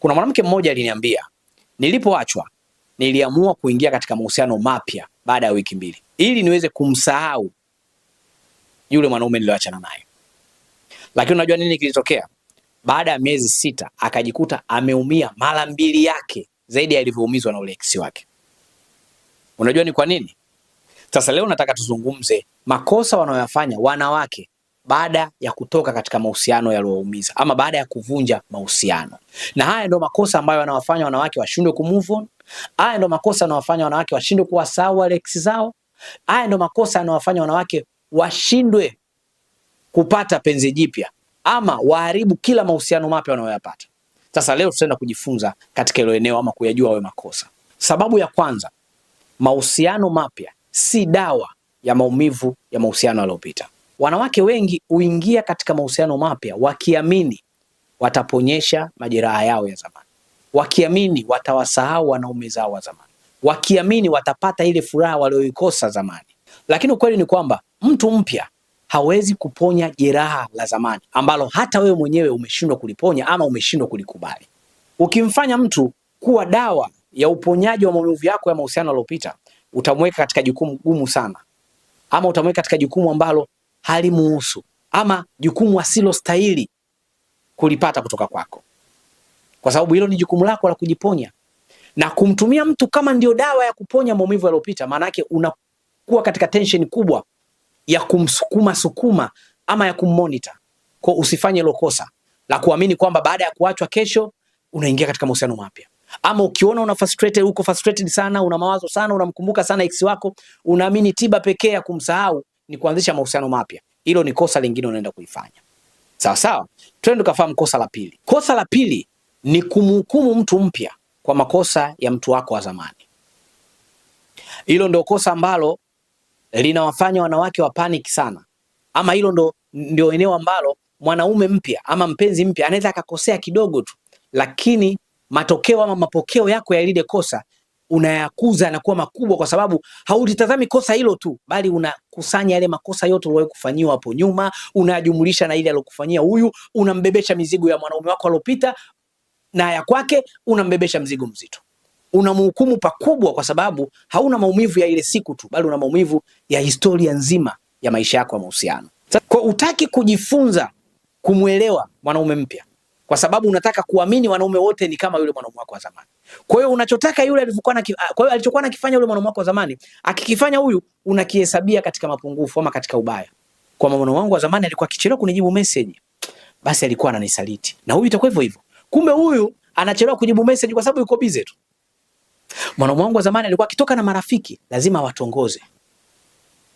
Kuna mwanamke mmoja aliniambia, nilipoachwa niliamua kuingia katika mahusiano mapya baada ya wiki 2 ili niweze kumsahau yule mwanaume nilioachana naye. Lakini unajua nini kilitokea? Baada ya miezi 6 akajikuta ameumia mara 2 yake zaidi ya alivyoumizwa na ule ex wake. Unajua ni kwa nini? Sasa leo nataka tuzungumze makosa wanayoyafanya wanawake baada ya kutoka katika mahusiano yaliyoumiza ama baada ya kuvunja mahusiano. Na haya ndio makosa ambayo wanawafanya wanawake washindwe kumove on. Haya ndio makosa yanawafanya wanawake washindwe kuwasahau wale ex zao. Haya ndio makosa yanawafanya wanawake washindwe kupata penzi jipya ama waharibu kila mahusiano mapya wanayoyapata. Sasa leo tutaenda kujifunza katika hilo eneo ama kuyajua hayo makosa. Sababu ya kwanza, mahusiano mapya si dawa ya maumivu ya mahusiano yaliyopita. Wanawake wengi huingia katika mahusiano mapya wakiamini wataponyesha majeraha yao ya zamani, wakiamini watawasahau wanaume zao wa zamani, wakiamini watapata ile furaha walioikosa zamani. Lakini ukweli ni kwamba mtu mpya hawezi kuponya jeraha la zamani ambalo hata wewe mwenyewe umeshindwa kuliponya ama umeshindwa kulikubali. Ukimfanya mtu kuwa dawa ya uponyaji wa maumivu yako ya mahusiano yaliyopita, utamweka katika jukumu gumu sana, ama utamweka katika jukumu ambalo halimuhusu ama jukumu asilostahili kulipata kutoka kwako, kwa sababu hilo ni jukumu lako la kujiponya. Na kumtumia mtu kama ndio dawa ya kuponya maumivu yaliyopita, maana yake unakuwa katika tension kubwa ya kumsukuma ama ya kummonitor. Kwa usifanye hilo kosa la kuamini kwamba baada ya kuachwa kesho unaingia katika mahusiano mapya. Ama ukiona uko frustrated sana, una mawazo sana, unamkumbuka sana ex wako, unaamini tiba pekee ya kumsahau ni kuanzisha mahusiano mapya. Hilo ni kosa lingine unaenda kuifanya. Sawa sawa? Twende tukafahamu kosa la pili. Kosa la pili ni kumhukumu mtu mpya kwa makosa ya mtu wako wa zamani. Hilo ndio kosa ambalo linawafanya wanawake wa panic sana. Ama hilo ndio eneo ambalo mwanaume mpya ama mpenzi mpya anaweza akakosea kidogo tu, lakini matokeo ama mapokeo yako ya lile kosa unayakuza na kuwa makubwa, kwa sababu haulitazami kosa hilo tu, bali unakusanya yale makosa yote uliyowahi kufanyiwa hapo nyuma, unajumulisha na ile aliyokufanyia huyu, unambebesha mizigo ya mwanaume wako aliyopita na ya kwake, unambebesha mzigo mzito. Unamhukumu pakubwa kwa sababu hauna maumivu ya ile siku tu, bali una maumivu ya historia nzima ya maisha yako ya mahusiano. Kwa utaki kujifunza kumuelewa mwanaume mpya, kwa sababu unataka kuamini wanaume wote ni kama yule mwanaume wako wa zamani. Kwa hiyo unachotaka yule alichokuwa anakifanya yule mwanaume wako wa zamani, akikifanya huyu unakihesabia katika mapungufu ama katika ubaya. Kwa mwanaume wangu wa zamani alikuwa akichelewa kunijibu message, basi alikuwa ananisaliti. Na huyu itakuwa hivyo hivyo. Kumbe huyu anachelewa kujibu message kwa sababu yuko busy tu. Mwanaume wangu wa zamani alikuwa akitoka na marafiki lazima awatongoze.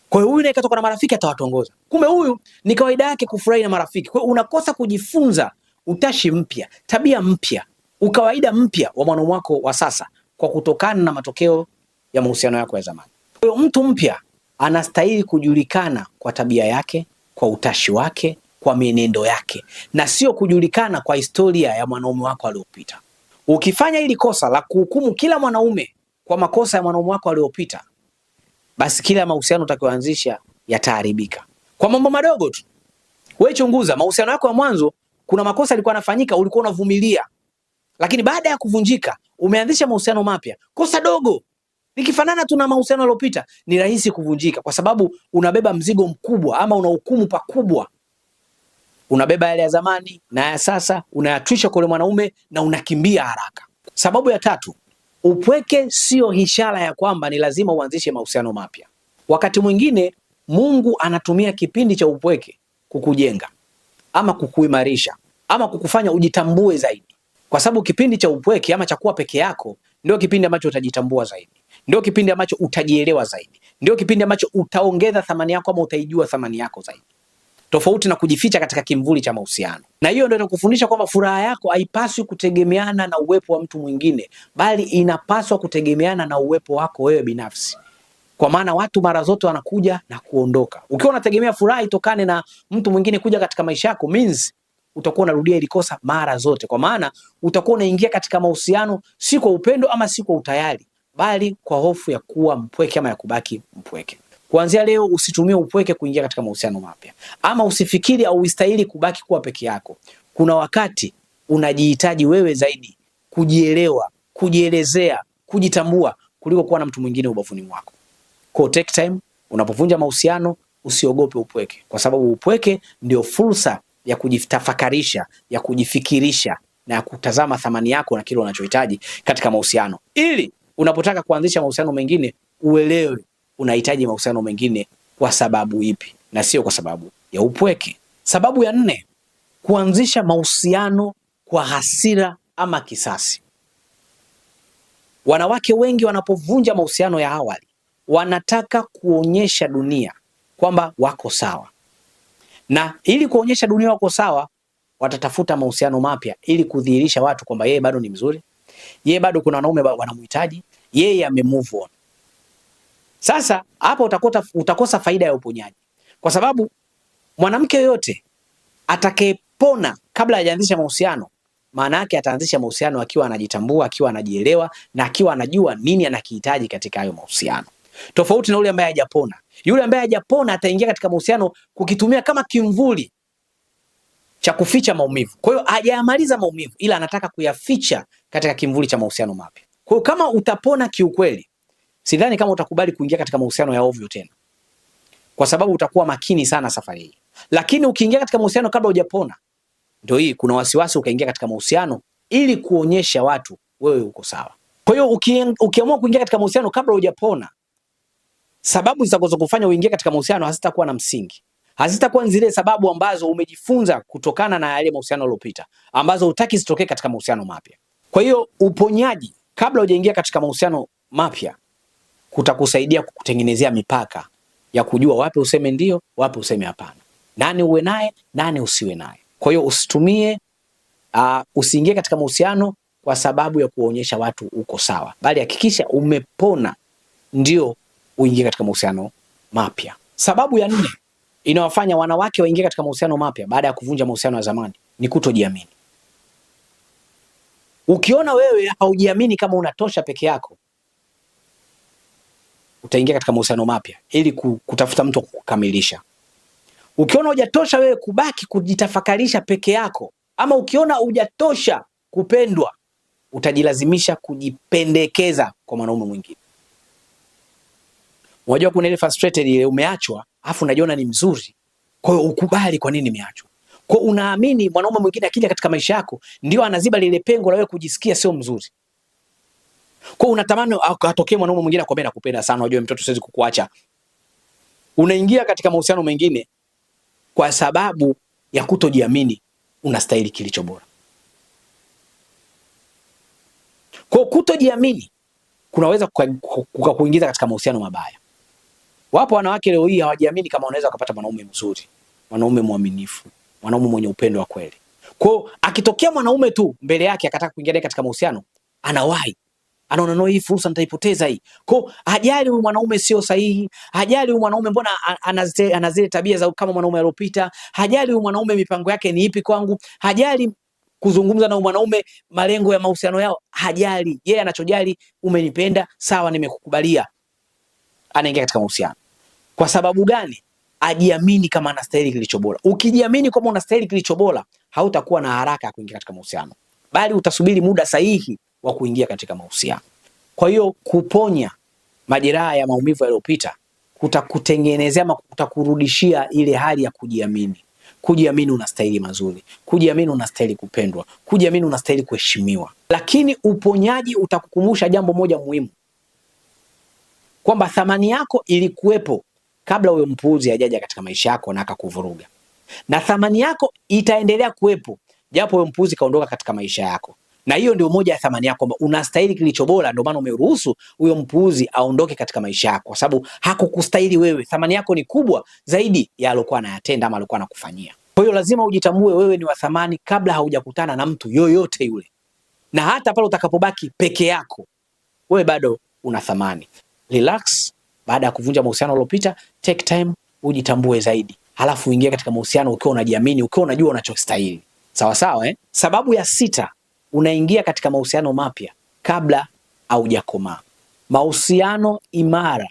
Kwa hiyo huyu naye katoka na marafiki atawatongoza. Kumbe huyu ni kawaida yake kufurahi na marafiki. Kwa hiyo unakosa kujifunza utashi mpya, tabia mpya, ukawaida mpya wa mwanaume wako wa sasa kwa kutokana na matokeo ya mahusiano yako ya zamani. Kwa hiyo mtu mpya anastahili kujulikana kwa tabia yake, kwa utashi wake, kwa mienendo yake, na sio kujulikana kwa historia ya mwanaume wako aliyopita. Ukifanya hili kosa la kuhukumu kila mwanaume kwa makosa ya mwanaume wako aliyopita, basi kila mahusiano utakayoanzisha yataharibika kwa mambo madogo tu. Wewe chunguza mahusiano yako ya mwanzo, kuna makosa yalikuwa yanafanyika, ulikuwa unavumilia. Lakini baada ya kuvunjika, umeanzisha mahusiano mapya. Kosa dogo likifanana tu na mahusiano yaliyopita, ni rahisi kuvunjika kwa sababu unabeba mzigo mkubwa ama unahukumu pakubwa. Unabeba yale ya zamani na ya sasa, unayatwisha kwa yule mwanaume na unakimbia haraka. Sababu ya tatu, upweke sio ishara ya kwamba ni lazima uanzishe mahusiano mapya. Wakati mwingine Mungu anatumia kipindi cha upweke kukujenga ama kukuimarisha ama kukufanya ujitambue zaidi. Kwa sababu kipindi cha upweke ama cha kuwa peke yako ndio kipindi ambacho utajitambua zaidi. Ndio kipindi ambacho utajielewa zaidi. Ndio kipindi ambacho utaongeza thamani yako ama utaijua thamani yako zaidi. Tofauti na kujificha katika kimvuli cha mahusiano. Na hiyo ndio inakufundisha kwamba furaha yako haipaswi kutegemeana na uwepo wa mtu mwingine, bali inapaswa kutegemeana na uwepo wako wewe binafsi. Kwa maana watu mara zote wanakuja na kuondoka. Ukiwa unategemea furaha itokane na mtu mwingine kuja katika maisha yako, means utakuwa unarudia ile kosa mara zote. Kwa maana utakuwa unaingia katika mahusiano si kwa upendo ama si kwa utayari, bali kwa hofu ya kuwa mpweke ama ya kubaki mpweke. Kuanzia leo usitumie upweke kuingia katika mahusiano mapya, ama usifikiri au ustahili kubaki kuwa peke yako. Kuna wakati unajihitaji wewe zaidi kujielewa, kujielezea, kujitambua kuliko kuwa na mtu mwingine ubavuni mwako. Kwa take time, unapovunja mahusiano usiogope upweke, kwa sababu upweke ndio fursa ya kujitafakarisha, ya kujifikirisha na ya kutazama thamani yako na kile unachohitaji katika mahusiano, ili unapotaka kuanzisha mahusiano mengine uelewe unahitaji mahusiano mengine kwa sababu ipi na sio kwa sababu ya upweke. Sababu ya 4, kuanzisha mahusiano kwa hasira ama kisasi. Wanawake wengi wanapovunja mahusiano ya awali wanataka kuonyesha dunia kwamba wako sawa, na ili kuonyesha dunia wako sawa watatafuta mahusiano mapya ili kudhihirisha watu kwamba yeye bado ni mzuri, yeye bado kuna wanaume wanamhitaji, yeye move on. Sasa hapa utakosa faida ya uponyaji, kwa sababu mwanamke yoyote atakayepona kabla hajaanzisha mahusiano, maana yake ataanzisha mahusiano akiwa anajitambua, akiwa anajielewa na akiwa anajua nini anakihitaji katika hayo mahusiano. Tofauti na yule ambaye hajapona. Yule ambaye hajapona ataingia katika mahusiano kukitumia kama kimvuli cha kuficha maumivu. Kwa hiyo hajamaliza maumivu, ila anataka kuyaficha katika kimvuli cha mahusiano mapya. Kwa hiyo kama utapona kiukweli, sidhani kama utakubali kuingia katika mahusiano ya ovyo tena, kwa sababu utakuwa makini sana safari hii. Lakini ukiingia katika mahusiano kabla hujapona, ndio hii kuna wasiwasi ukaingia katika mahusiano ili kuonyesha watu wewe uko sawa. Kwa hiyo ukiamua kuingia katika mahusiano kabla hujapona, sababu zitakazokufanya uingie katika mahusiano hazitakuwa na msingi. Hazitakuwa zile sababu ambazo umejifunza kutokana na yale mahusiano yaliyopita, ambazo hutaki zitokee katika mahusiano mapya. Kwa hiyo uponyaji kabla hujaingia katika mahusiano mapya kutakusaidia kukutengenezea mipaka ya kujua wapi useme ndio, wapi useme hapana, nani uwe naye, nani usiwe naye. Kwa hiyo usiingie katika mahusiano kwa sababu ya kuonyesha watu uko sawa, bali hakikisha umepona ndio uingie katika mahusiano mapya. Sababu ya 4 inawafanya wanawake waingie katika mahusiano mapya baada ya kuvunja mahusiano ya zamani ni kutojiamini. Ukiona wewe haujiamini kama unatosha peke yako, utaingia katika mahusiano mapya ili kutafuta mtu wa kukamilisha. Ukiona hujatosha wewe kubaki kujitafakarisha peke yako, ama ukiona hujatosha kupendwa, utajilazimisha kujipendekeza kwa mwanaume mwingine. Unajua kuna ile frustrated ile umeachwa, afu unajiona ni mzuri. Kwa hiyo ukubali kwa nini nimeachwa. Kwa unaamini mwanaume mwingine akija katika maisha yako ndio anaziba lile pengo la wewe kujisikia sio mzuri. Kwa unatamani atokee mwanaume mwingine akwambie nakupenda sana, unajua mtoto siwezi kukuacha. Unaingia katika mahusiano mengine kwa sababu ya kutojiamini unastahili kilicho bora. Kwa kutojiamini kunaweza kukuingiza katika mahusiano mabaya. Wapo wanawake leo hii hawajiamini kama wanaweza kupata mwanaume mzuri, mwanaume mwaminifu, mwanaume mwenye upendo wa kweli. Kwa akitokea mwanaume tu mbele yake akataka kuingia katika mahusiano, anawahi. Anaona no, hii fursa nitaipoteza hii. Kwa hajali huyu mwanaume sio sahihi, hajali huyu mwanaume mbona ana zile tabia za kama mwanaume aliyopita, hajali huyu mwanaume mipango yake ni ipi kwangu, hajali kuzungumza na mwanaume malengo ya mahusiano yao, hajali. Yeye anachojali umenipenda, sawa, nimekukubalia. Anaingia katika mahusiano. Kwa sababu gani? Ajiamini kama anastahili kilicho bora. Ukijiamini kama unastahili kilicho bora, hautakuwa na haraka ya kuingia katika mahusiano, bali utasubiri muda sahihi wa kuingia katika mahusiano. Kwa hiyo kuponya majeraha ya maumivu yaliyopita kutakutengenezea ama kutakurudishia ile hali ya kujiamini. Kujiamini unastahili mazuri, kujiamini unastahili kupendwa, kujiamini unastahili kuheshimiwa. Lakini uponyaji utakukumbusha jambo moja muhimu, kwamba thamani yako ilikuwepo kabla huyo mpuuzi hajaja katika maisha yako na akakuvuruga, na thamani yako itaendelea kuwepo japo huyo mpuuzi kaondoka katika maisha yako. Na hiyo ndio moja ya thamani yako, kwamba unastahili kilicho bora, ndio maana umeruhusu huyo mpuuzi aondoke katika maisha yako, kwa sababu hakukustahili wewe. Thamani yako ni kubwa zaidi ya alokuwa anayatenda ama alikuwa anakufanyia. Kwa hiyo lazima ujitambue wewe ni wa thamani kabla haujakutana na mtu yoyote yule, na hata pale utakapobaki peke yako, wewe bado una thamani. Relax. Baada ya kuvunja mahusiano yaliyopita, take time, ujitambue zaidi, halafu uingie katika mahusiano ukiwa unajiamini, ukiwa unajua unachostahili. Sawa sawa, eh? Sababu ya 6, unaingia katika mahusiano mapya kabla haujakomaa. Mahusiano imara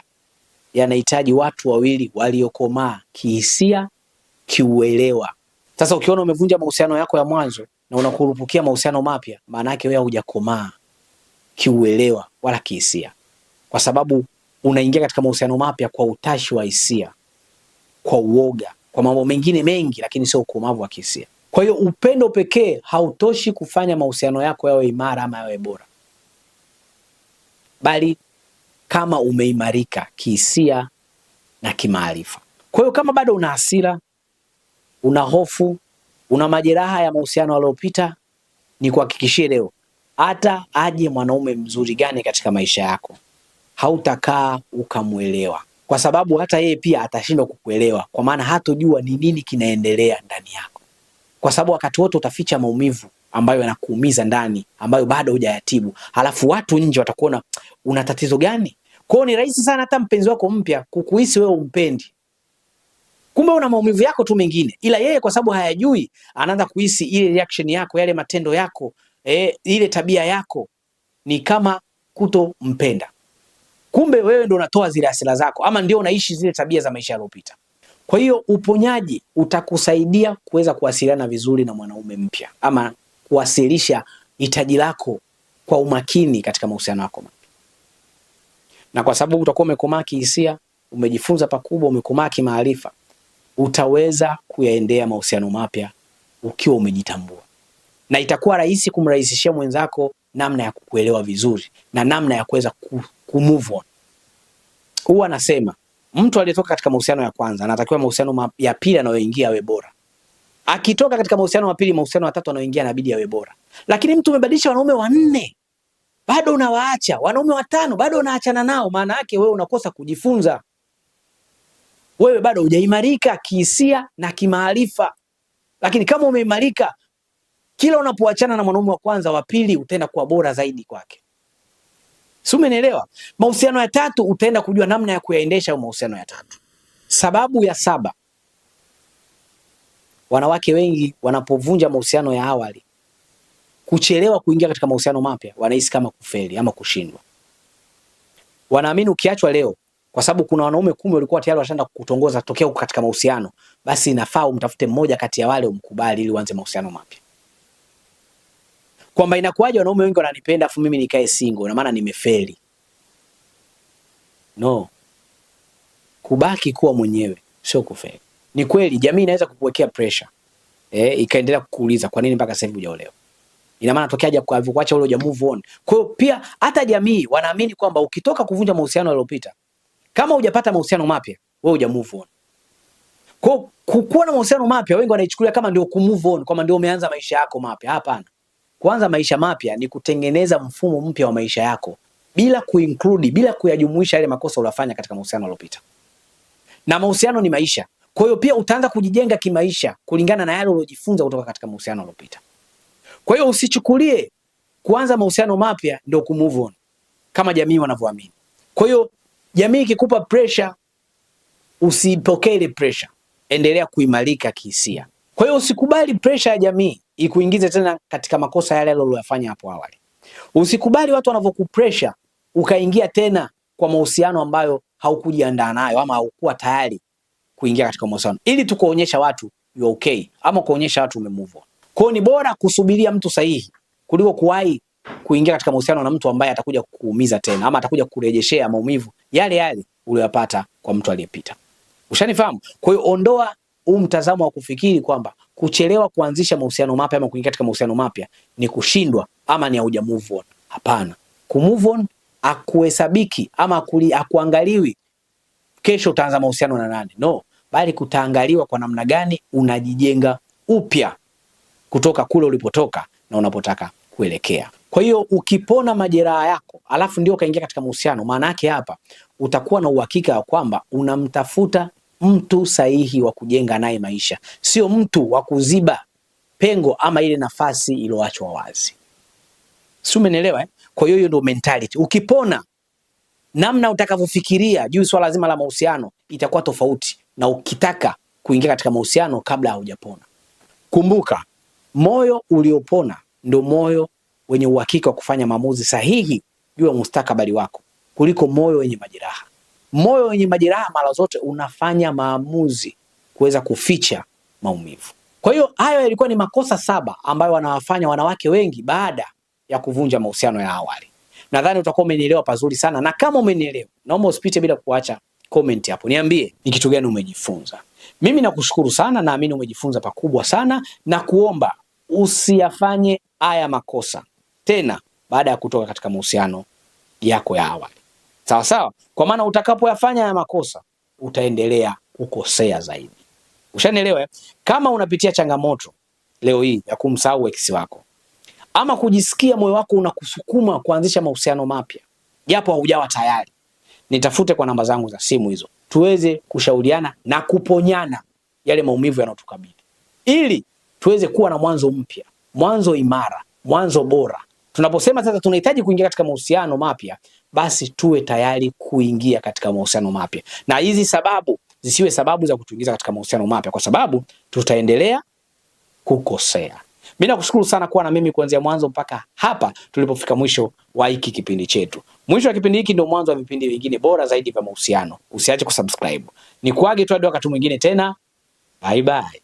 yanahitaji watu wawili waliokomaa kihisia, kiuelewa. Sasa ukiona umevunja mahusiano yako ya mwanzo na unakurupukia mahusiano mapya, maana yake wewe hujakomaa kiuelewa wala kihisia, kwa sababu unaingia katika mahusiano mapya kwa utashi wa hisia, kwa uoga, kwa mambo mengine mengi, lakini sio ukomavu wa kihisia. Kwa hiyo upendo pekee hautoshi kufanya mahusiano yako yawe imara ama yawe bora, bali kama umeimarika kihisia na kimaarifa. Kwa hiyo kama bado una hasira, una hofu, una majeraha ya mahusiano yaliyopita, ni kuhakikishie leo, hata aje mwanaume mzuri gani katika maisha yako, hautakaa ukamuelewa, kwa sababu hata yeye pia atashindwa kukuelewa, kwa maana hatojua ni nini kinaendelea ndani yako, kwa sababu wakati wote utaficha maumivu ambayo yanakuumiza ndani, ambayo bado hujayatibu. Halafu watu nje watakuona una tatizo gani? Kwa hiyo ni rahisi sana hata mpenzi wako mpya kukuhisi wewe umpendi, kumbe una maumivu yako tu mengine, ila yeye kwa sababu hayajui anaanza kuhisi ile reaction yako, yale matendo yako, ile tabia yako ni kama kutompenda. Kumbe wewe ndio unatoa zile hasira zako, ama ndio unaishi zile tabia za maisha yaliyopita. Kwa hiyo uponyaji utakusaidia kuweza kuwasiliana vizuri na mwanaume mpya, ama kuwasilisha hitaji lako kwa umakini katika mahusiano yako mapya. Na kwa sababu utakuwa umekomaa kihisia, umejifunza pakubwa, umekomaa kimaarifa, utaweza kuyaendea mahusiano mapya ukiwa umejitambua, na itakuwa rahisi kumrahisishia mwenzako namna ya kukuelewa vizuri na namna ya kuweza kumove on. Huwa anasema mtu aliyetoka katika mahusiano ya kwanza anatakiwa mahusiano ya pili anayoingia awe bora. Akitoka katika mahusiano ya pili, mahusiano ya tatu anayoingia inabidi awe bora. Lakini mtu umebadilisha wanaume 4 bado unawaacha, wanaume 5 bado unaachana nao, maana yake wewe unakosa kujifunza. Wewe bado hujaimarika kihisia na kimaarifa. Lakini kama umeimarika, kila unapoachana na mwanaume wa kwanza, wa pili utaenda kuwa bora zaidi kwake. Si umenielewa? Mahusiano ya tatu utaenda kujua namna ya kuyaendesha mahusiano ya tatu. Sababu ya 7, wanawake wengi wanapovunja mahusiano ya awali, kuchelewa kuingia katika mahusiano mapya, wanahisi kama kufeli ama kushindwa. Wanaamini ukiachwa leo, kwa sababu kuna wanaume 10 walikuwa tayari washaanza kukutongoza tokea huko katika mahusiano, basi inafaa umtafute mmoja kati ya wale umkubali ili uanze mahusiano mapya. Kwamba inakuwaje wanaume wengi wananipenda afu mimi nikae single, na maana nimefeli. No. Kubaki kuwa mwenyewe sio kufeli. Ni kweli jamii inaweza kukuwekea pressure. Ikaendelea kukuuliza kwa nini mpaka sasa hivi hujaolewa. Ina maana tokeaje kwa kuacha ule huja move on. Kwa hiyo pia hata jamii wanaamini kwamba ukitoka kuvunja mahusiano yaliyopita, kama hujapata mahusiano mapya, wewe huja move on. Kwa kuwa na mahusiano mapya wengi wanaichukulia kama ndio ku move on, kama ndio umeanza maisha yako mapya. Hapana. Kuanza maisha mapya ni kutengeneza mfumo mpya wa maisha yako bila kuinclude, bila kuyajumuisha yale makosa uliyofanya katika mahusiano yaliyopita. Na mahusiano ni maisha. Kwa hiyo pia utaanza kujijenga kimaisha kulingana na yale uliyojifunza kutoka katika mahusiano yaliyopita. Kwa hiyo usichukulie kuanza mahusiano mapya ndio ku move on kama jamii wanavyoamini. Kwa hiyo jamii ikikupa pressure, usipokee ile pressure. Endelea kuimarika kihisia. Kwa hiyo usikubali pressure ya jamii ikuingize tena katika makosa yale uliyofanya hapo awali. Usikubali watu wanavyokupressure ukaingia tena kwa mahusiano ambayo haukujiandaa nayo ama haukuwa tayari kuingia katika mahusiano, ili tukuonyesha watu you okay ama kuonyesha watu ume move on. Kwa hiyo ni bora kusubiria mtu sahihi kuliko kuwahi kuingia katika mahusiano na mtu ambaye atakuja kukuumiza tena ama atakuja kurejeshea maumivu yale yale uliyopata kwa mtu aliyepita. Ushanifahamu? Kwa hiyo ondoa huu mtazamo wa kufikiri kwamba kuchelewa kuanzisha mahusiano mapya ama kuingia katika mahusiano mapya ni kushindwa ama ni hauja move on. Hapana. Ku move on akuhesabiki ama akuangaliwi kesho utaanza mahusiano na nani. No, bali kutaangaliwa kwa namna gani unajijenga upya kutoka kule ulipotoka na unapotaka kuelekea. Kwa hiyo ukipona majeraha yako alafu ndio kaingia katika mahusiano, maana yake hapa utakuwa na uhakika wa kwamba unamtafuta mtu sahihi wa kujenga naye maisha, sio mtu wa kuziba pengo ama ile nafasi iliyoachwa wazi. Si umenielewa? Kwa hiyo hiyo ndio mentality. Ukipona, namna utakavyofikiria juu swala zima la mahusiano itakuwa tofauti na ukitaka kuingia katika mahusiano kabla haujapona. Kumbuka, moyo uliopona ndio moyo wenye uhakika wa kufanya maamuzi sahihi juu ya mustakabali wako kuliko moyo wenye majeraha. Moyo wenye majeraha mara zote unafanya maamuzi kuweza kuficha maumivu. Kwa hiyo hayo yalikuwa ni makosa 7 ambayo wanawafanya wanawake wengi baada ya kuvunja mahusiano ya awali. Nadhani utakuwa umenielewa pazuri sana, na kama umenielewa, naomba usipite bila kuacha comment hapo. Niambie ni kitu gani umejifunza. Mimi nakushukuru sana, naamini umejifunza pakubwa sana, na kuomba usiyafanye haya makosa tena baada ya kutoka katika mahusiano yako ya awali. Sawa sawa? Kwa maana utakapoyafanya haya makosa utaendelea kukosea zaidi. Ushanielewa? Kama unapitia changamoto leo hii ya kumsahau ex wako, ama kujisikia moyo wako unakusukuma kuanzisha mahusiano mapya japo haujawa tayari, nitafute kwa namba zangu za simu hizo, tuweze kushauriana na kuponyana yale maumivu yanayotukabili, ili tuweze kuwa na mwanzo mpya, mwanzo imara, mwanzo bora. Tunaposema sasa tunahitaji kuingia katika mahusiano mapya, basi tuwe tayari kuingia katika mahusiano mapya, na hizi sababu zisiwe sababu za kutuingiza katika mahusiano mapya, kwa sababu tutaendelea kukosea. Mimi nakushukuru sana kuwa na mimi kuanzia mwanzo mpaka hapa tulipofika mwisho wa hiki kipindi chetu. Mwisho wa kipindi hiki ndio mwanzo wa vipindi vingine bora zaidi vya mahusiano. Usiache kusubscribe. Nikuage tu hadi wakati mwingine tena. Bye bye.